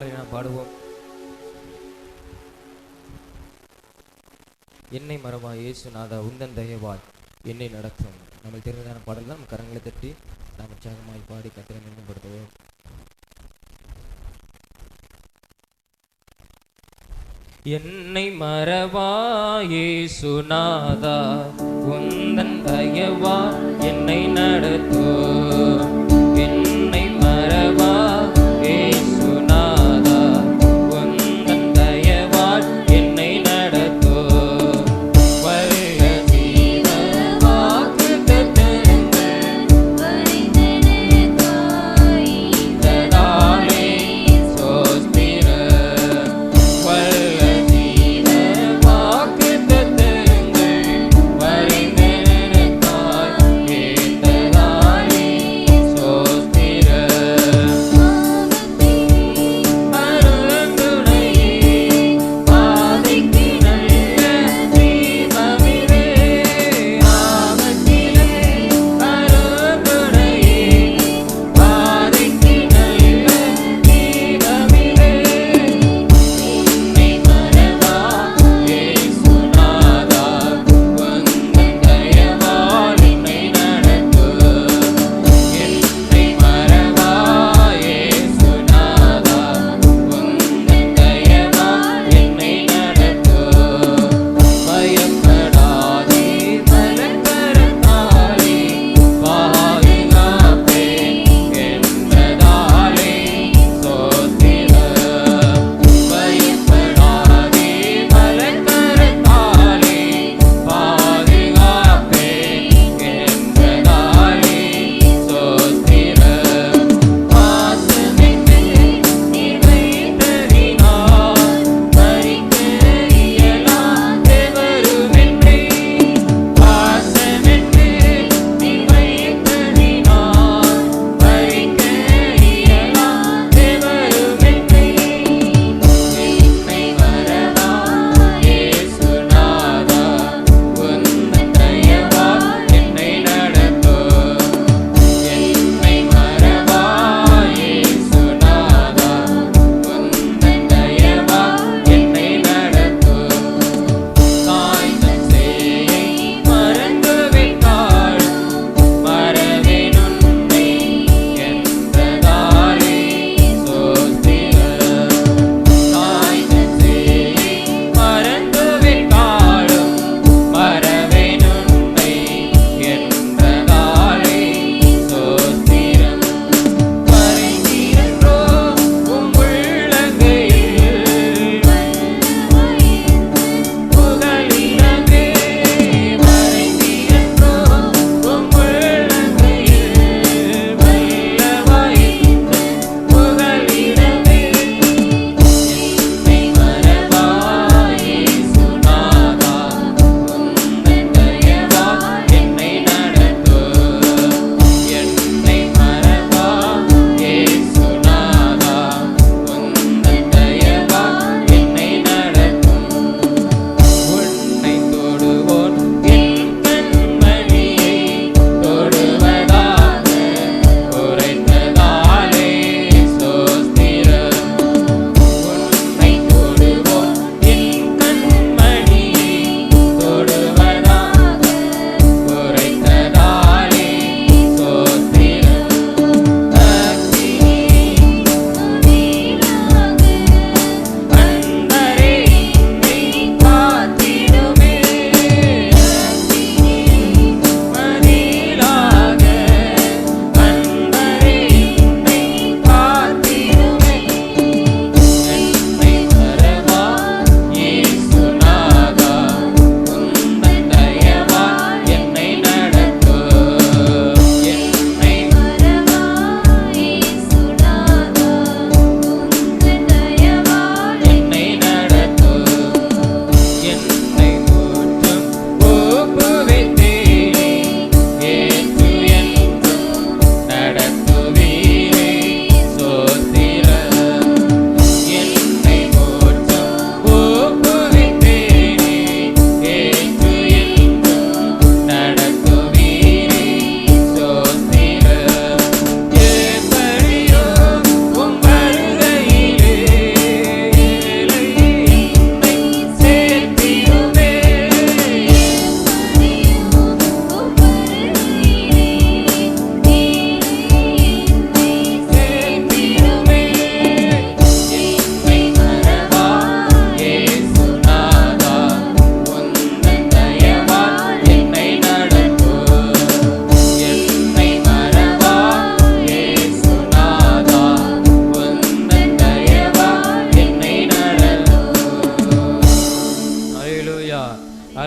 நாம் பாடுவோம். என்னை மறவா இயேசுநாதா உந்தன் தயவால் என்னை நடத்தும். நம்ம தெரிந்ததான பாடல் தான். நம்ம கரங்களை தட்டி நாம் உற்சாகமாய் பாடி கர்த்தரை மேம்படுத்துவோம். என்னை மறவா இயேசுநாதா உந்தன் தயவால் என்னை நடத்தும். என்னை மறவா இயேசுநாதா உந்தன் தயவால் என்னை நடத்தும். வல்ல ஜீவ வாக்குத்தத்தங்கள் வரிந்தெடுத்தாய் இந்தநாளே ஸ்தோத்திரம். வல்ல ஜீவ வாக்குத்தத்தங்கள் வரிந்தெடுத்தாய் இந்தநாளே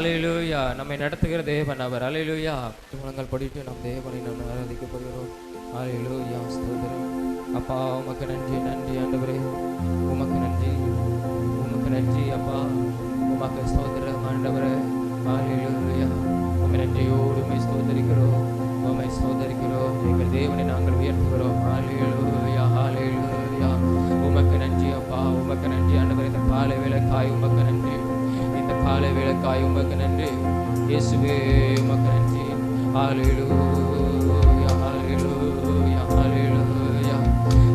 ஹalleluya. நம்மை நடத்துகிற தேவன் அவர். ஹalleluya. முழங்கால் படிட்டு நாம் தேவனை நாம் ஆராதிக்கப்படுகிறோம். ஹalleluya. ஸ்தோத்திரம் அப்பா, உமக்கு நன்றி. நன்றி ஆண்டவரே, உமக்கு நன்றி. உமக்கு நன்றி அப்பா, உமக்கு ஸ்தோத்திரம் ஆண்டவரே. ஹalleluya. உம்மை நன்றியோடு உம்மை ஸ்தோத்தரிக்கிறோம், உம்மை ஸ்தோத்தரிக்கிறோம். எங்கள் தேவனை நாங்கள் உயர்த்துகிறோம். ஹalleluya. ஹalleluya. உமக்கு நன்றி அப்பா, உமக்கு நன்றி ஆண்டவரே. இந்த காலை வேளைக்காய் உமக்கு நன்றி. இந்த காலை வேளைக்காய் உமக்கு நன்றி இயேசுவே, உமக்கு நன்றி. ஹalleluya. ஹalleluya. ஹalleluya.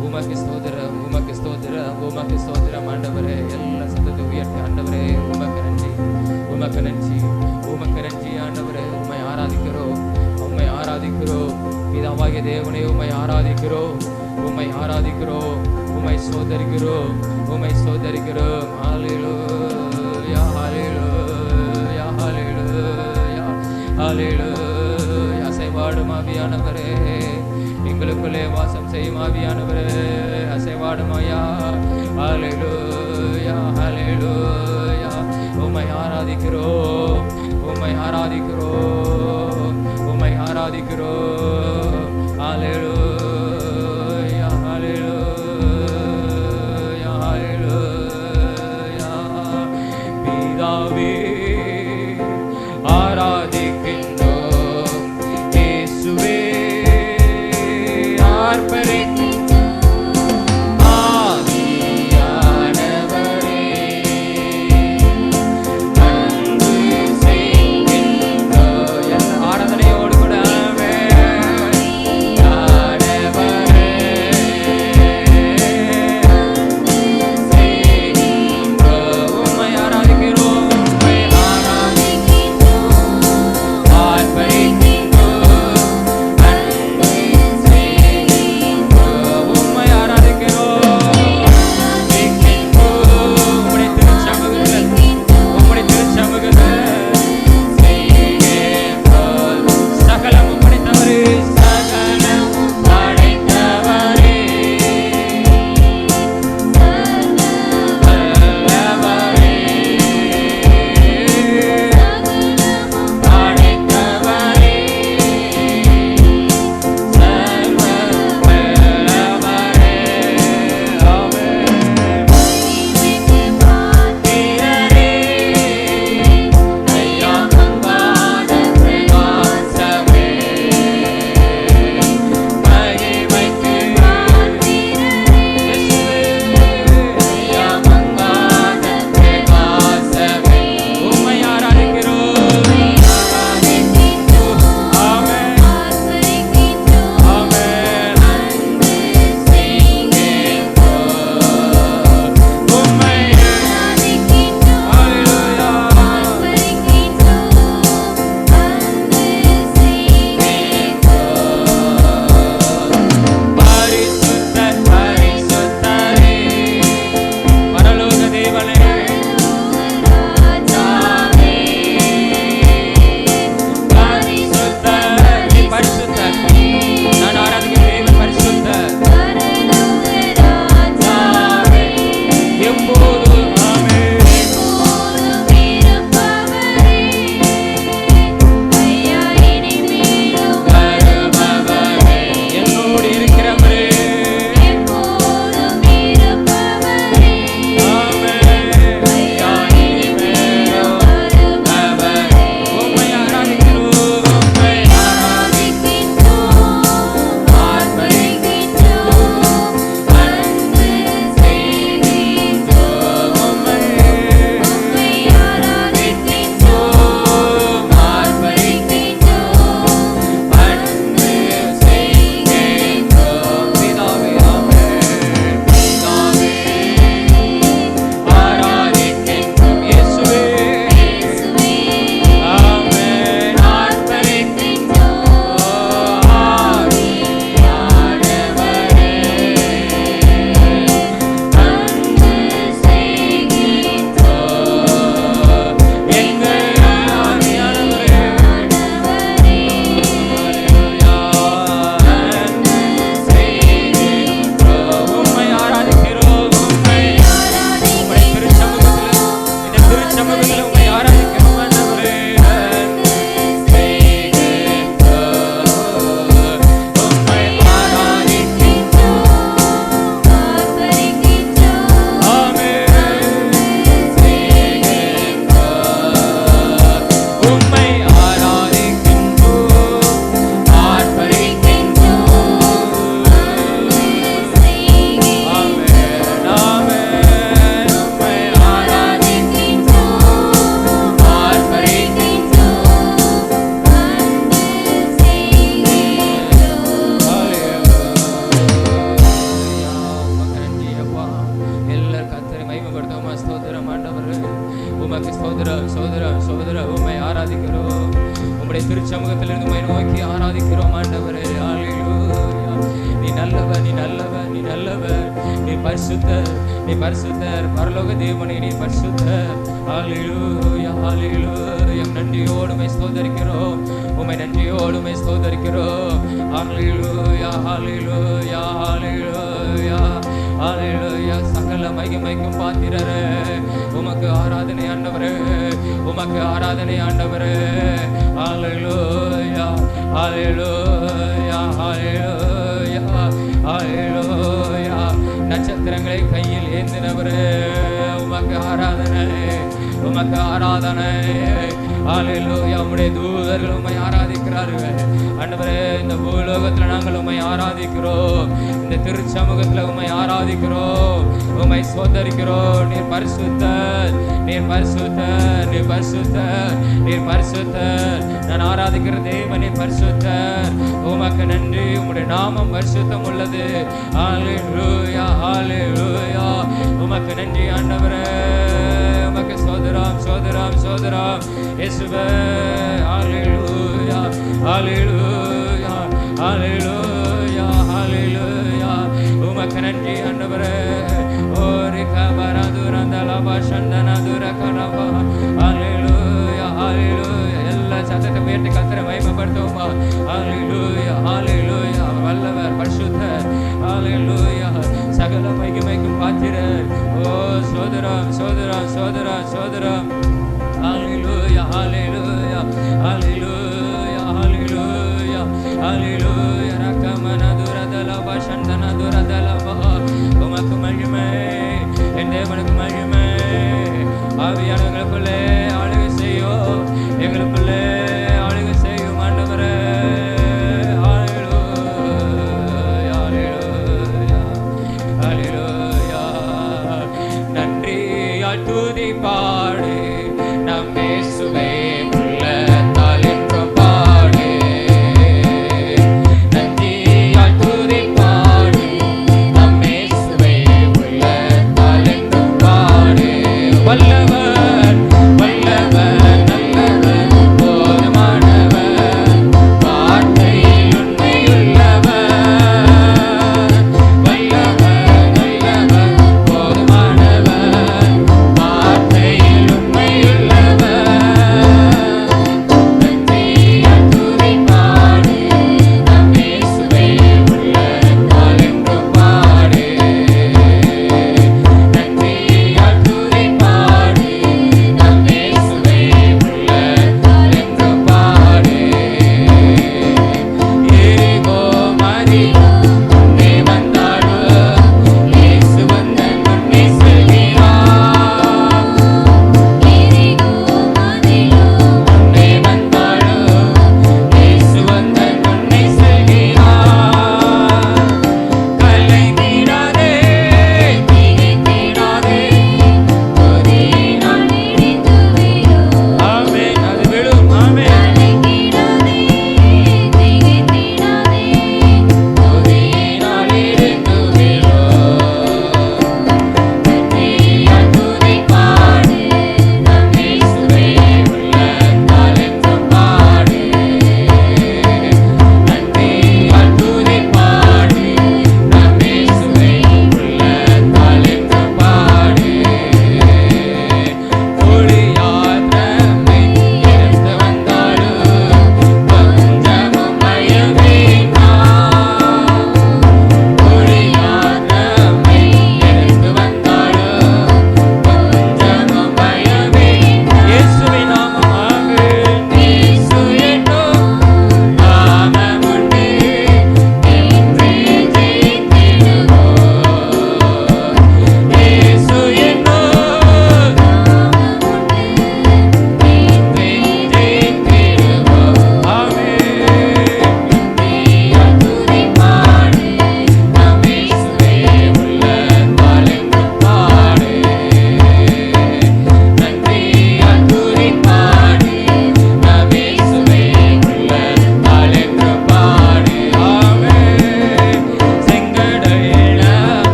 உமக்கு ஸ்தோத்திரம், உமக்கு ஸ்தோத்திரம், உமக்கு ஸ்தோத்திரம் ஆண்டவரே. எல்லா சத்தத்தை உயர்த்தி ஆண்டவரே உமக்கு நன்றி, உமக்கு நன்றி, உமக்கு நன்றி ஆண்டவரே. உம்மை ஆராதிக்கிறோம், உம்மை ஆராதிக்கிறோம் பிதாவாகிய தேவனே. உம்மை ஆராதிக்கிறோம், உம்மை ஆராதிக்கிறோம், உம்மை சோதரிக்கிறோம், உம்மை சோதரிக்கிறோம். ஹalleluya. ஹalleluya. ஹalleluya. ஹalleluya. அசைவாடும் ஆவியானவரே, எங்களுக்குள்ளே வாசம் செய்யும் ஆவியானவரே, அசைவாடும் ஐயா. ஹalleluya. ஹalleluya. உம்மை ஆராதிக்கிறோம், உம்மை ஆராதிக்கிறோம், உம்மை ஆராதிக்கிறோம். ஹalleluya. ஹalleluya. ஹalleluya. பிதாவே ஆராதிக்கின்றோம், இயேசுவே ஆர்ப்பரிக்கின்றோம், ஆவியானவரே அன்பு செய்கின்றோம். ஆராதனையோடு கூட ஆமென். திருச்சமூகத்திலிருந்து உம்மை நோக்கி ஆராதிக்கிறோம் ஆண்டவரே. ஹல்லேலூயா. நீ நல்லவர், நீ நல்லவர், நீ நல்லவர், நீ பரிசுத்தர், நீ பரிசுத்தர், பரலோக தேவனே நீ பரிசுத்தர். ஹல்லேலூயா, ஹல்லேலூயா. நன்றியோடு உம்மை ஸ்தோத்தரிக்கிறோம், உம்மை நன்றியோடு உம்மை ஸ்தோத்தரிக்கிறோம். ஹல்லேலூயா, ஹல்லேலூயா, ஹல்லேலூயா, ஹல்லேலூயா. சகல மகிமைக்கும் பாத்திரரே, உமக்கு ஆராதனை ஆண்டவரே, உமக்கு ஆராதனை ஆண்டவரே. ஹல்லேலூயா, ஹல்லேலூயா, ஹல்லேலூயா, ஹல்லேலூயா. நட்சத்திரங்களை கையில் ஏந்தினவரே, உமக்கு ஆராதனை, உமக்கு ஆராதனை. ஹல்லேலூயா. உம்முடைய தூதர்கள் உம்மை ஆராதிக்கிறார்கள் ஆண்டவரே. இந்த பூலோகத்தில் நாங்கள் உம்மை ஆராதிக்கிறோம், இந்த திருச்சமூகத்தில் உம்மை ஆராதிக்கிறோம், உம்மை சோதரிக்கிறோம். நீர் பரிசுத்தர், நீர் பரிசுத்தர், நீர் பரிசுத்தர், நீர் பரிசுத்தர். நான் ஆராதிக்கிற தேவன் நீர் பரிசுத்தர். உமக்கு நன்றி, உம்முடைய நாமம் பரிசுத்தம் உள்ளது. ஹல்லேலூயா, ஹல்லேலூயா. உமக்கு நன்றி ஆண்டவரே, உமக்கு சோதரம், சோதரம், சோதரம் இயேசுவே. ஹல்லேலூயா, ஹல்லேலூயா, ஹல்லேலூயா, ஹல்லேலூயா. உமக்கு நன்றி ஆண்டவரே. ஓரி கபரதுரந்தலப சந்தனதுரகலப. ஹல்லேலூயா, ஹல்லேலூயா. எல்லா சத்தத்தை உயர்த்தி கர்த்தரை மகிமைப்படுத்துவோமா. ஹல்லேலூயா, ஹல்லேலூயா. வல்லவர், பரிசுத்தர். ஹல்லேலூயா. சகல மகிமைக்கும் பாத்திரர். ஓ சோதரம், சோதரம், சோதரம், சோதரம். ஹல்லேலூயா, ஹல்லேலூயா, ஹல்லேலூயா, ஹல்லேலூயா, ஹல்லேலூயா. ரகமனதுரதலப சந்தனதுரதலப. உமக்கு மகிமை, என் தேவனுக்கு மகிமை. ஆவியானவர்களுக்குள்ளே ஆளுகை செய்யும், எங்களுக்குள்ளே ஆளுகை செய்யும் ஆண்டவரே. ஹல்லேலூயா, ஹல்லேலூயா, ஹல்லேலூயா. நன்றியால் துதி பாடு நம் இயேசுவே உள்ளத்தால் என்றும் பாடு. நன்றியால் துதி பாடு நம் இயேசுவே உள்ளத்தால் என்றும் பாடு. வல்லவர், வல்லவர், நல்லவர், போதுமானவர், வார்த்தையில் உண்மையுள்ளவர். வல்லவர், நல்லவர், போதுமானவர், வார்த்தையில் உண்மையுள்ளவர்.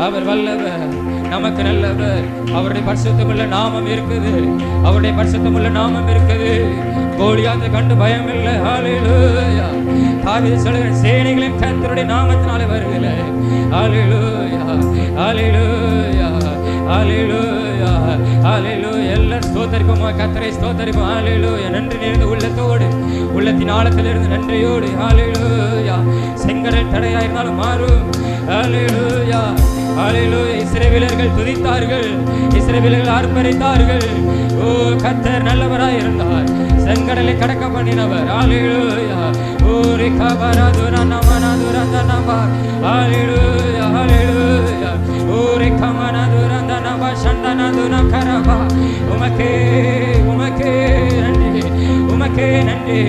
அவர் வல்லவர், நமக்கு நல்லவர். அவருடைய பரிசுத்தமுள்ள நாமம் இருக்குது, அவருடைய பரிசுத்தமுள்ள நாமம் இருக்குது. கோலியாத்தை கண்டு பயம் இல்லை. ஹல்லேலூயா. தாவீது சொல்லுகிற சேனைகளின் கர்த்தருடைய நாமத்தினாலே வருகிறேன். ஹல்லேலூயா, ஹல்லேலூயா, ஹல்லேலூயா, ஹல்லேலூயா. எல்லாரும் ஸ்தோத்திரிப்போமா, கர்த்தரை ஸ்தோத்திரிப்போம். ஹல்லேலூயா. நன்றி நிறைந்த உள்ளத்தோடு, உள்ளத்தின் ஆழத்திலிருந்து நன்றியோடு. ஹல்லேலூயா. செங்கடல் தடையா இருந்தாலும் மாறும். ஹல்லேலூயா, ஹல்லேலூயா. இஸ்ரவேலர்கள் துதித்தார்கள், இஸ்ரவேலர்கள் ஆர்ப்பரித்தார்கள். ஓ, கர்த்தர் நல்லவராய் இருந்தார், செங்கடலை கடக்க பண்ணினவர். ஹல்லேலூயா. ஓ ரிகபரதுர நமனதுர தனப. ஹல்லேலூயா, ஹல்லேலூயா. ஓ ரிகமனதுர தனப சண்டனதுர கரப. உமக்கே உமக்கே நன்றி, உமக்கே நன்றி.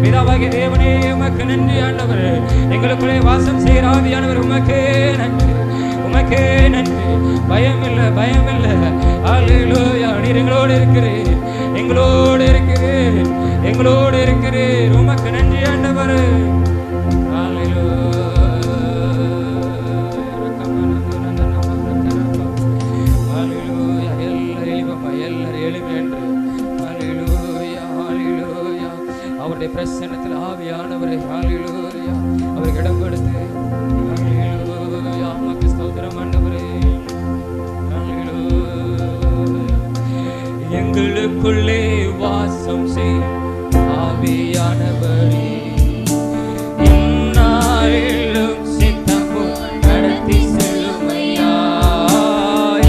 பிதாவாகிய தேவனே உமக்கு நன்றி ஆண்டவர். எங்களுக்குள்ளே வாசம் செய்கிற ஆவியானவர் உமக்கே நன்றி, உமக்கே நன்றி. பயமில்லை, பயமில்லை. ஹல்லேலூயா. நீர் எங்களோடு இருக்கிறீர், எங்களோடு இருக்கிறீர், எங்களோடு இருக்கிறீர். உமக்கு நன்றி ஆண்டவர். அவருடைய பிரசன்னத்தில் ஆவியானவரை ஹல்லேலூயா அவருக்கு இடம் கொடுத்து ஹல்லேலூயா உமக்கு ஸ்தோத்திரம் ஆண்டவரே. ஹல்லேலூயா. எங்களுக்குள்ளே வாசம் செய் ஆவியானவரே, இந்நாளிலும் சித்தம் போல் நடத்தி செல்லும் ஐயா.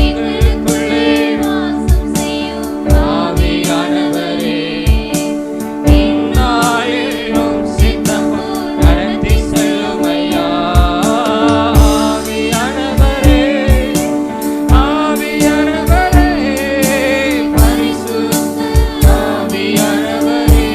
எங்களுக்குள்ளே வாசம் செய்யும் ஆவியானவரே, இந்நாளிலும் சித்தம் போல் நடத்தி செல்லும் ஐயா. ஆவியானவரே, ஆவியானவரே, பரிசுத்த ஆவியானவரே,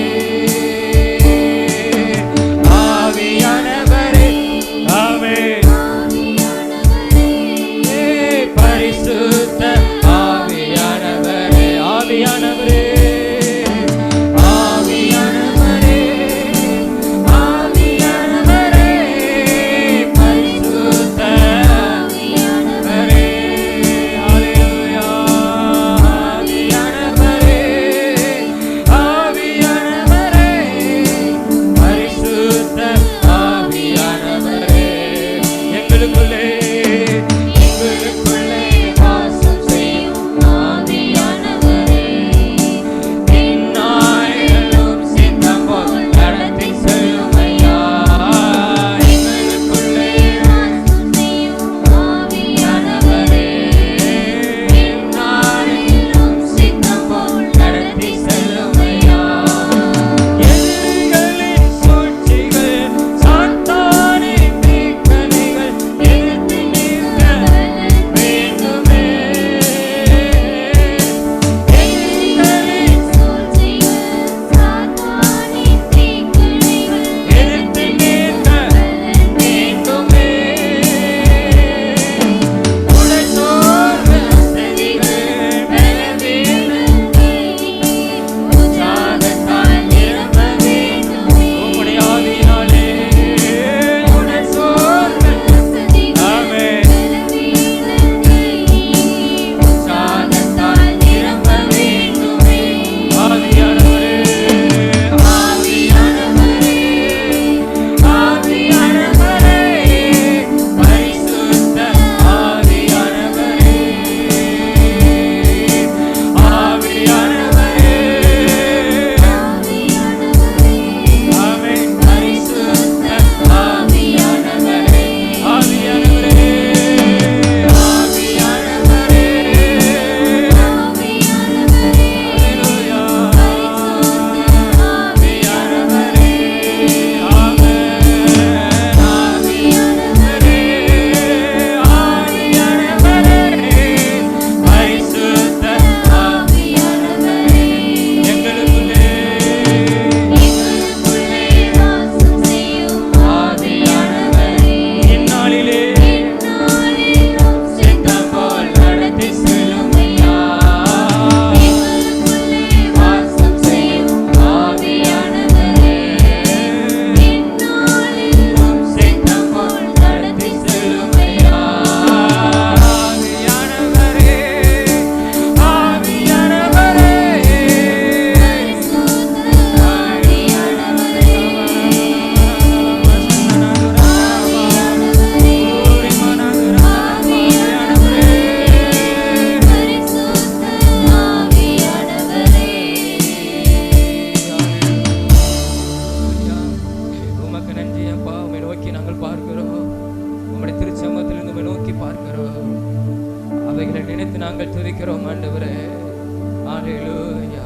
ஹalleluya.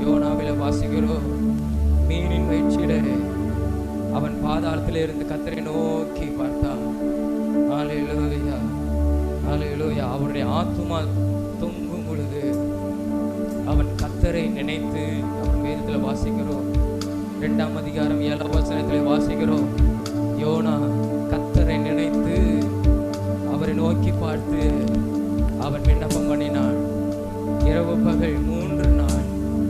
யோனாவில வாசிக்கிறோம், மீனின் வயிற்றிலே அவன் பாதாளத்திலே இருந்து கர்த்தரை நோக்கி பார்த்தான். ஹalleluya, ஹalleluya. அவருடைய ஆத்துமா தொங்கும் பொழுது அவன் கர்த்தரை நினைத்து, அவன் வேதத்தில் வாசிக்கிறோம் 2ஆம் அதிகாரம் 7ஆம் வசனத்திலே வாசிக்கிறோம், யோனா கர்த்தரை நினைத்து அவரை நோக்கி பார்த்து அவன் விண்ணப்பம் பண்ணினான். இரவு பகல் 3 நாள்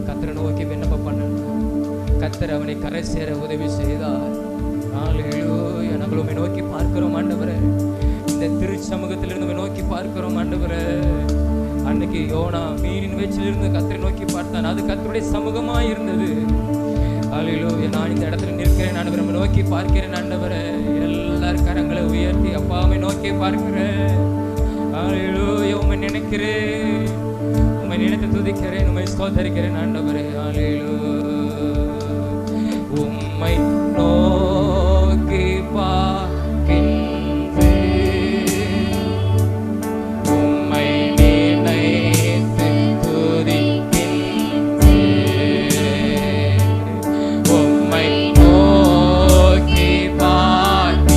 கர்த்தரை நோக்கி விண்ணப்பம் பண்ணினான். கர்த்தர் அவனை கரை சேர உதவி செய்தார். ஹalleluya. நாங்கள் உம்மை நோக்கி பார்க்கிறோம் ஆண்டவரே, இந்த திருச்சமூகத்திலிருந்து நோக்கி பார்க்கிறோம் ஆண்டவரே. அன்னைக்கு யோனா மீனின் வயிற்றிலிருந்து கர்த்தரை நோக்கி பார்த்தான். அது கர்த்தருடைய சமூகமாய் இருந்தது. ஹalleluya. நான் இந்த இடத்துல நிற்கிறேன் ஆண்டவரே, உம்மை நோக்கி பார்க்கிறேன் ஆண்டவரே. எல்லார் கரங்களை உயர்த்தி அப்பாவை நோக்கி பார்க்கிறேன். ஹalleluya. உம்மை நினைக்கிறேன், உம்மை நினைத்து துதிக்கிறேன், உம்மை ஸ்தோத்தரிக்கிறேன் ஆண்டவரே. ஹalleluya. உம்மை நோக்கி பார்க்கின்றேன், உம்மை நினைத்து துதிக்கின்றேன். உம்மை நோக்கி பார்க்கின்றேன்,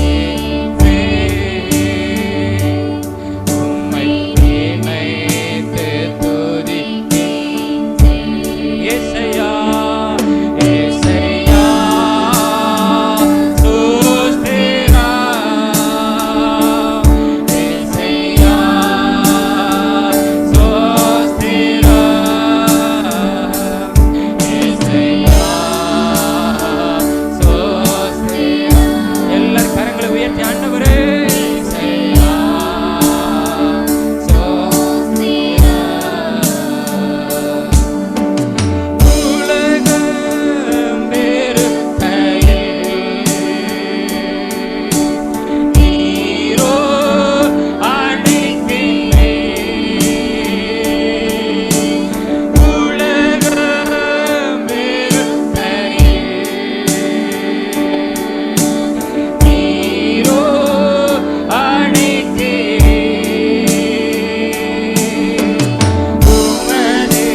உம்மை நினைத்து துதிக்கின்றேன். இயேசையா, இயேசையா ஸ்தோத்திரா, இயேசையா ஸ்தோத்திரா, இயேசையா ஸ்தோத்திரா. எல்லார் கரங்களை உயர்த்தி ஆண்டவரே, இயேசையா ஸ்தோத்திரா. உலகம் வெறுக்கையில் நீரோ அழைக்கின்றீர். உலகம் வெறுக்கையில் நீரோ அழைக்கின்றீர். உமது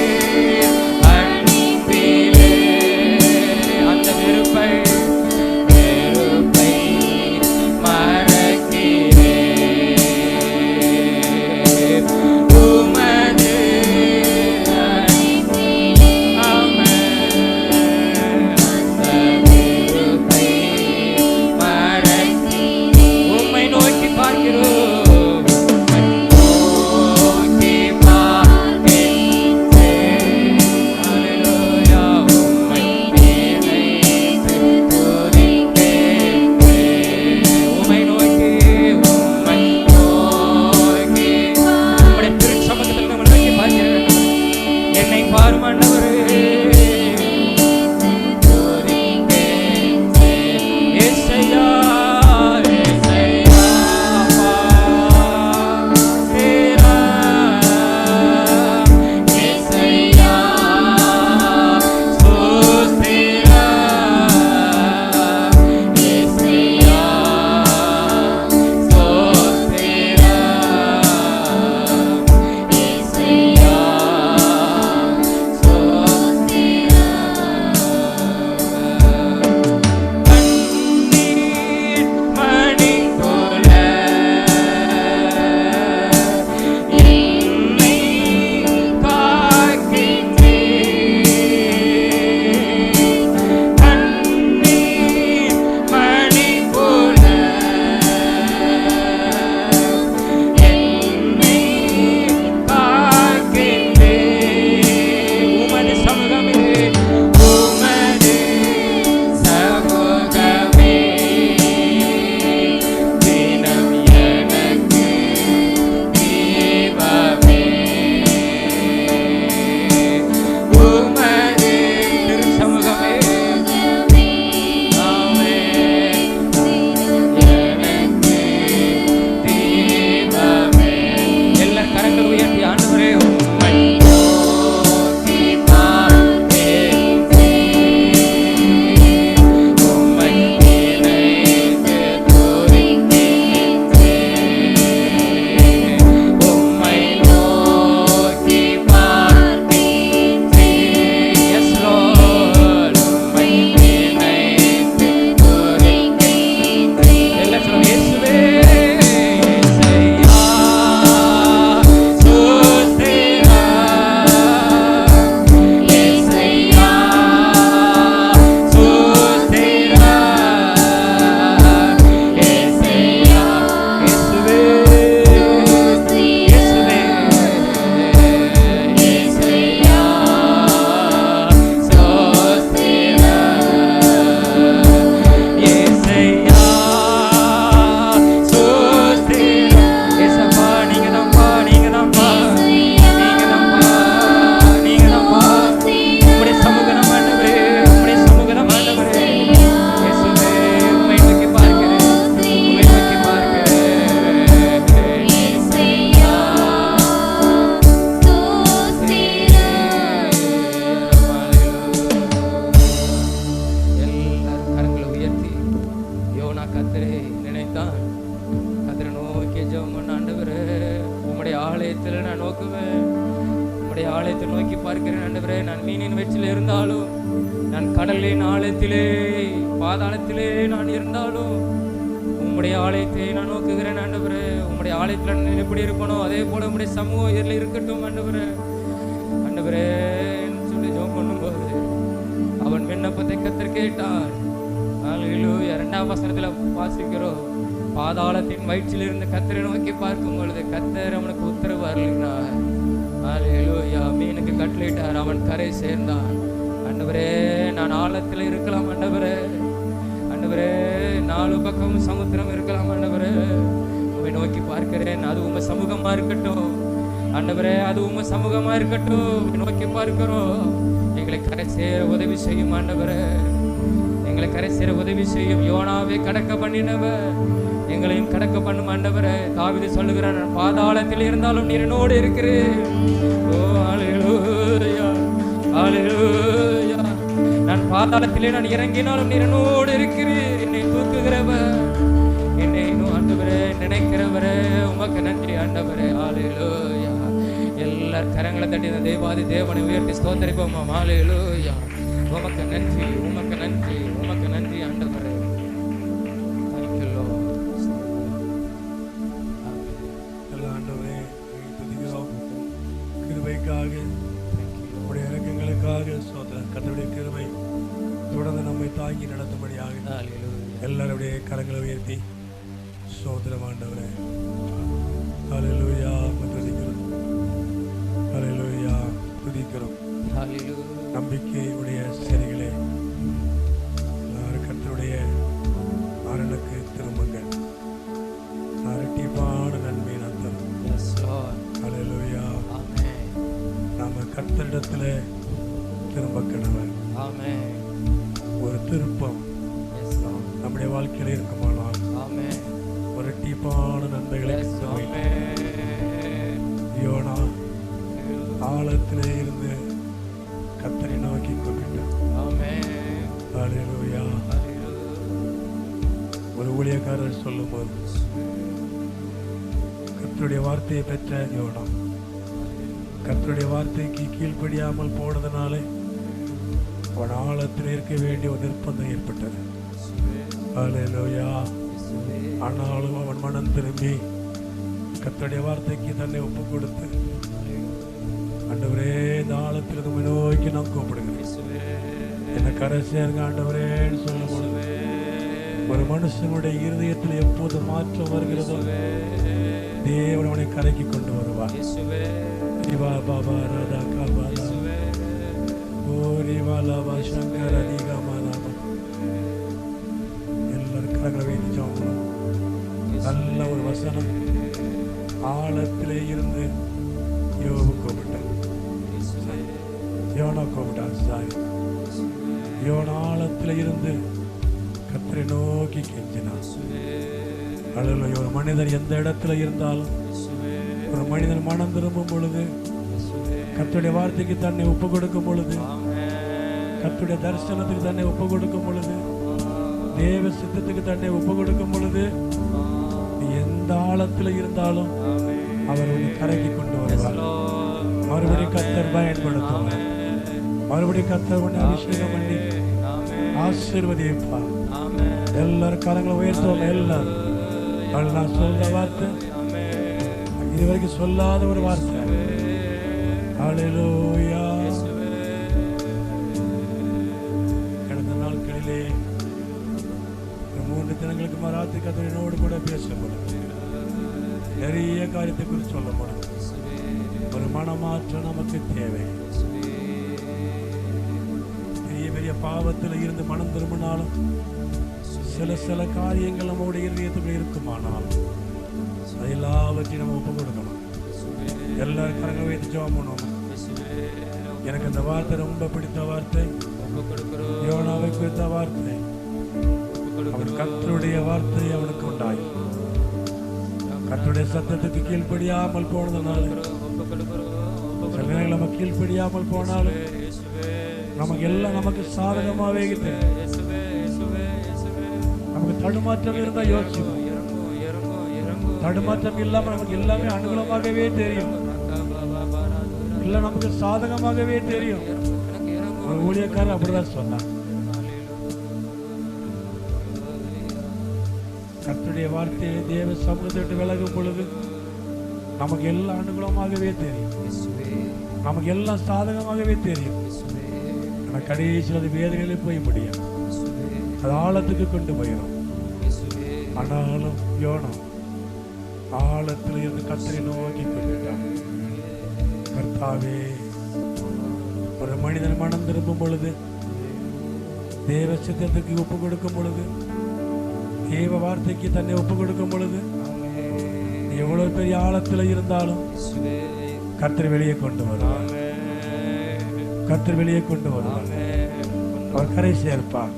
அன்பிலே அந்த வெறுப்பை மறக்கிறேன். உமது உம்மை நோக்கி பார்க்கிறோம், உம்மை நோக்கி பார்க்கின்றேன். ஹalleluya. உம்மை நினைத்து துதிக்கின்றேன். உம்மை நோக்கி, உம்மை நோக்கி, உம்முடைய திருச்சமூகத்தில் உம்மை நோக்கி பார்க்கிறேன். என்னை பாரும் ஆண்டவரே, இயேசையா, இயேசையா ஸ்தோத்திரா, இயேசையா ஸ்தோத்திரா, இயேசையா ஸ்தோத்திரா, இயேசையா ஸ்தோத்திரா. உம்முடைய ஆலயத்தை நோக்கி பார்க்கிறேன் ஆண்டவரே. நான் மீனின் வயிற்றில் இருந்தாலும், நான் கடலின் ஆழத்திலே பாதாளத்திலே நான் இருந்தாலும் உம்முடைய ஆலயத்தை நான் நோக்குகிறேன் ஆண்டவரே. உம்முடைய ஆலயத்தில் நான் எப்படி இருக்கணும், அதே போல உம்முடைய சமூகம் இதில் இருக்கட்டும் ஆண்டவரே. ஆண்டவரே சொல்லி ஜெபம் பண்ணும்போது அவன் விண்ணப்பத்தை கர்த்தர் கேட்டார். ஹல்லேலூயா. 2ஆம் வசனத்தில் வாசிக்கிறோம், பாதாளத்தின் வயிற்றில் இருந்து கர்த்தரை நோக்கி பார்க்கும் பொழுது கர்த்தர் அவனுக்கு உத்தரவு அருளினார். ஹல்லேலூயா. மீனுக்கு கட்டளையிட்டார், அவன் கரை சேர்ந்தான். ஆண்டவரே நான் ஆழத்தில் இருக்கலாம் ஆண்டவரே. ஆண்டவரே 4 பக்கம் சமுத்திரம் இருக்கலாம் ஆண்டவரே. உம்மை நோக்கி பார்க்கிறேன், அது உங்க சமூகமா இருக்கட்டும் ஆண்டவரே. அது உங்க சமூகமா இருக்கட்டும். உம்மை நோக்கி பார்க்கிறோம். எங்களை கரை சேர உதவி செய்யும் ஆண்டவரே. எங்களை கரை சேர உதவி செய்யும். யோனாவை கடக்க பண்ணினவர் எங்களையும் கடக்க பண்ணும் ஆண்டவரே. தாவீது சொல்லுகிறார், நான் பாதாளத்தில் இருந்தாலும் நீர் என்னோடு இருக்கிறேன். ஓ ஹல்லேலூயா, ஹல்லேலூயா. நான் பாதாளத்திலே நான் இறங்கினாலும் நீர் என்னோடு இருக்கிறீர். என்னை தூக்குகிறவர், என்னை ஆண்டவரே நினைக்கிறவரே, உமக்கு நன்றி ஆண்டவரே. ஹல்லேலூயா. எல்லார் கரங்களை தட்டி இந்த தேவாதி தேவனை உயர்த்தி ஸ்தோத்திரிப்போமா. ஹல்லேலூயா. உமக்கு நன்றி, உமக்கு நன்றி, உமக்கு நன்றி ஆண்டவரே. Thank you Lord. எல்லா ஆண்டவரே துதிக்கிறோம். கிருபைக்காக, உடைய இரக்கங்களுக்காக ஸ்தோத்திரம். கர்த்தருடைய கிருபை தொடர்ந்து நம்மை தாங்கி நடத்தும்படியாக எல்லாருடைய கரங்களை உயர்த்தி ஸ்தோத்திரம் ஆண்டவரே. ஹல்லேலூயா. துதிக்கிறோம், ஹல்லேலூயா, துதிக்கிறோம். நம்பிக்கையுடைய சரிகளே, கர்த்தருடைய அரணுக்கு திரும்புங்கள். இரட்டிப்பான நன்மை நந்தம். ஹல்லேலூயா. நாம கர்த்தரிடத்துல திரும்ப கடவர். ஒரு திருப்பம் நம்முடைய வாழ்க்கையில இருக்குமானால் ஒரு இரட்டிப்பான நன்மைகளை யோனா ஆழத்திலே இருந்து கர்த்தரை நோக்கி கூப்பிட்டார். ஹல்லேலூயா. ஒரு ஊழியக்காரர் சொல்லும்போது, கர்த்தருடைய வார்த்தையை பெற்ற யோனா கர்த்தருடைய வார்த்தைக்கு கீழ்ப்படியாமல் போனதுனாலே அவன் ஆழத்தில் இருக்க வேண்டிய ஒரு நிர்பந்தம் ஏற்பட்டது. ஹல்லேலூயா. ஆனாலும் அவன் மனம் திரும்பி கர்த்தருடைய வார்த்தைக்கு தன்னை ஒப்பு கொடுத்து, ஆண்டவரே இந்த ஆழத்தில் நம்ம நோக்கி நான் கூப்பிடுகிறேன், என்ன கரை சேருங்க ஆண்டவரேன்னு சொல்லும் பொழுது ஒரு மனுஷனுடைய இருதயத்தில் எப்போது மாற்றம் வருகிறதோ தேவன் அவனை கரைக்கு கொண்டு வருவார். நல்ல ஒரு வசனம். ஆழத்திலே இருந்து யோபு கூப்பிட்டான், யோனா கூப்பிட்டான். சாரி, யோனா ஆழத்திலே இருந்து கர்த்தரை நோக்கி கெஞ்சினான். அல்லேலூயா. ஒரு மனிதன் எந்த இடத்துல இருந்தாலும், ஒரு மனிதன் மனம் திரும்பும் பொழுது, கர்த்தருடைய வார்த்தைக்கு தன்னை ஒப்பு கொடுக்கும் பொழுது, கர்த்தருடைய தரிசனத்துக்கு தன்னை ஒப்பு கொடுக்கும் பொழுது, தேவ சித்தத்துக்கு தன்னை ஒப்பு கொடுக்கும் பொழுது, நீ எந்த ஆழத்துல இருந்தாலும் அவர் உன்னை கரைக்கு கொண்டு வருவார். மறுபடியும் கர்த்தர் பயன்படுத்துவார். மறுபடியும் கர்த்தர் உன்னை அபிஷேகம் பண்ணி ஆசீர்வதிப்பார். எல்லாரும் கரங்களை உயர்த்துவாங்க. எல்லாரும் நான் சொல்ற வார்த்தை இதுவரைக்கும் சொல்லாத ஒரு வார்த்தை. ஹல்லேலூயா. கடந்த நாட்களிலே 3 தினங்களுக்கு மராத்தி கர்த்தரோடு கூட பேசப்படும். நிறைய காரியத்தை குறித்து சொல்லப்படும். ஒரு மனமாற்றம் நமக்கு தேவை. பெரிய பெரிய பாவத்தில் இருந்து மனம் திரும்பினாலும் சில காரியங்கள் நம்முடைய இதயத்துக்குள்ள இருக்குமானால் எல்லாவற்றையும் நம்ம ஒப்பு கொடுக்கணும். எல்லாரும் கரங்களை வைத்து ஜெபம் பண்ணுவோம். எனக்கு அந்த வார்த்தை ரொம்ப பிடித்த வார்த்தை, யோனாவை குறித்த வார்த்தை. அவன் கர்த்தருடைய வார்த்தை அவனுக்கு உண்டாய். கர்த்தருடைய சத்தத்துக்கு கீழ்ப்படியாமல் போனதுனால, சில நேரங்கள் நம்ம கீழ்ப்படியாமல் போனாலும் நமக்கு எல்லாம் நமக்கு சாதகமாகவே நமக்கு தடுமாற்றம் இருந்தா யோசிக்கும். தடுமாற்றம் இல்லாம நமக்கு எல்லாமே அனுகூலமாகவே தெரியும். எல்லாம் நமக்கு சாதகமாகவே தெரியும். எனக்கு இறங்கும். ஒரு ஊழியக்காரர் அப்படிதான் சொன்னார். கர்த்தருடைய வார்த்தையை தேவ சமூகத்தை விட்டு விலகும் பொழுது நமக்கு எல்லாம் அனுகூலமாகவே தெரியும், நமக்கு எல்லாம் சாதகமாகவே தெரியும். ஆனால் கடைசியில் அது வேதனையிலே போய் முடியும், அது ஆழத்துக்கு கொண்டு போயிடும். ஆனாலும் யோனா ஆழத்தில் இருந்து கர்த்தரை நோக்கி கொண்டிருக்கான். கர்த்தாவே, ஒரு மனிதன் மனம் திரும்பும் பொழுது, தேவ சித்தத்துக்கு ஒப்பு கொடுக்கும் பொழுது, தேவ வார்த்தைக்கு தன்னை ஒப்பு கொடுக்கும் பொழுது, எவ்வளவு பெரிய ஆழத்தில் இருந்தாலும் கர்த்தர் வெளியே கொண்டு வருவார். கர்த்தர் வெளியே கொண்டு வருவார். அவர் கரை சேர்ப்பார்,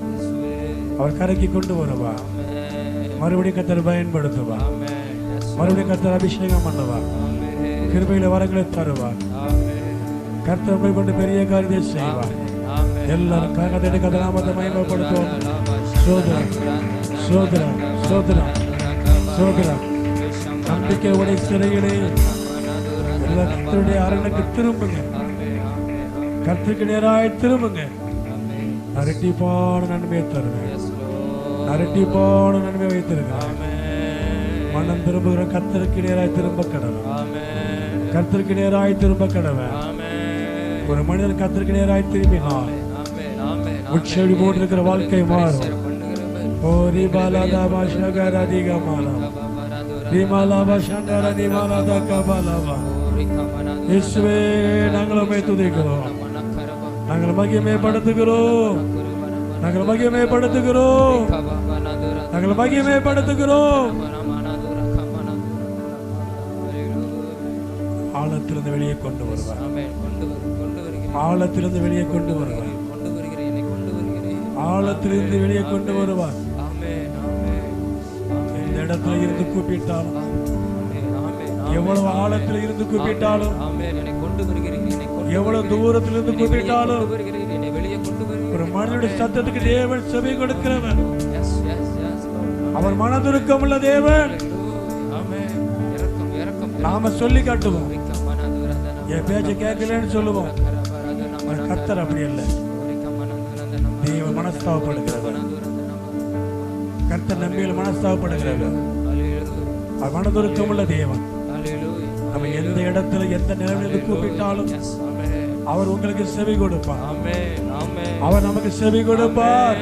அவர் கரைக்கு கொண்டு வருவார். மறுபடியும் கர்த்தர் பயன்படுத்துவார், மறுபடியும் கர்த்தர் அபிஷேகம் பண்ணுவார், கிருபையில வரங்களை தருவார். கர்த்தர் போய் கொண்டு பெரிய காரியத்தை செய்வார். எல்லாரும் கர்த்தருடைய கதிராமத்தை மகிமைப்படுத்துவோம். சோதரம் சோதரம் சோதரம் சோதரம். நம்பிக்கை உடைய சிறைகளே, கர்த்தருடைய அரணுக்கு திரும்புங்க, கர்த்தருக்கு நேராய் திரும்புங்க. இரட்டிப்பான நன்மையை தருவேன், இரட்டிப்பான நன்மை வைத்திருக்கிறேன். மனம் திரும்புகிற கர்த்தருக்கு நேராய் திரும்ப கடவுள், கர்த்தருக்கு நேராய் திரும்ப கடவுள். ஒரு மனிதன் கர்த்தருக்கு நேராய் திரும்பினார், உட்செடி போட்டிருக்கிற வாழ்க்கை மாறும். ஓ ரிபாலாதா பாஷகர அதிகமாலா ரிமாலாபா சங்கர நிமாலாதா கபாலாபா. இயேசுவே, நாங்கள் உம்மை துதிக்கிறோம், நாங்கள் மகிமைப்படுத்துகிறோம், நாங்கள் மகிமைப்படுத்துகிறோம், நாங்கள் மகிமைப்படுத்துகிறோம். ஆழத்திலிருந்து வெளியே கொண்டு வருவார், ஆழத்திலிருந்து வெளியே கொண்டு வருவார், ஆழத்திலிருந்து வெளியே கொண்டு வருவார். எந்த இடத்துல இருந்து கூப்பிட்டாலும், எவ்வளவு ஆழத்தில் இருந்து கூப்பிட்டாலும், எவ்வளவு தூரத்திலிருந்து கூப்பிட்டாலும், ஒரு மனிதனுடைய சத்தத்துக்கு தேவன் செவி கொடுக்கிறவர். அவர் மனதுருக்கம் உள்ள தேவன். நாம சொல்லி காட்டுவோம், என் பேச்ச கேட்கலன்னு சொல்லுவோம். கர்த்தர் அப்படி இல்லை, தேவன் மனஸ்தாபப்படுகிறவர். கர்த்தர் நம்பியில் மனஸ்தாபப்படுகிறவர். அவர் மனதுருக்கம் உள்ள தேவன். நம்ம எந்த இடத்துல எந்த நிலைமையில கூப்பிட்டாலும் அவர் உங்களுக்கு செவி கொடுப்பார், அவர் நமக்கு செவி கொடுப்பார்.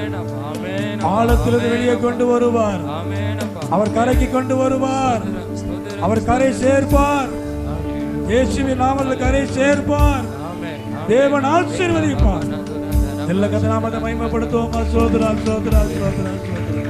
ஆழத்திலிருந்து வெளியே கொண்டு வருவார், அவர் கரைக்கு கொண்டு வருவார், அவர் கரை சேர்ப்பார். இயேசுவின் நாமத்தில் கரை சேர்ப்பார். தேவன் ஆசீர்வதிப்பார். எல்லா கதை நாமத்தை மகிமைப்படுத்துவோம். சோதரா சோதரா சோதரா சோதரா.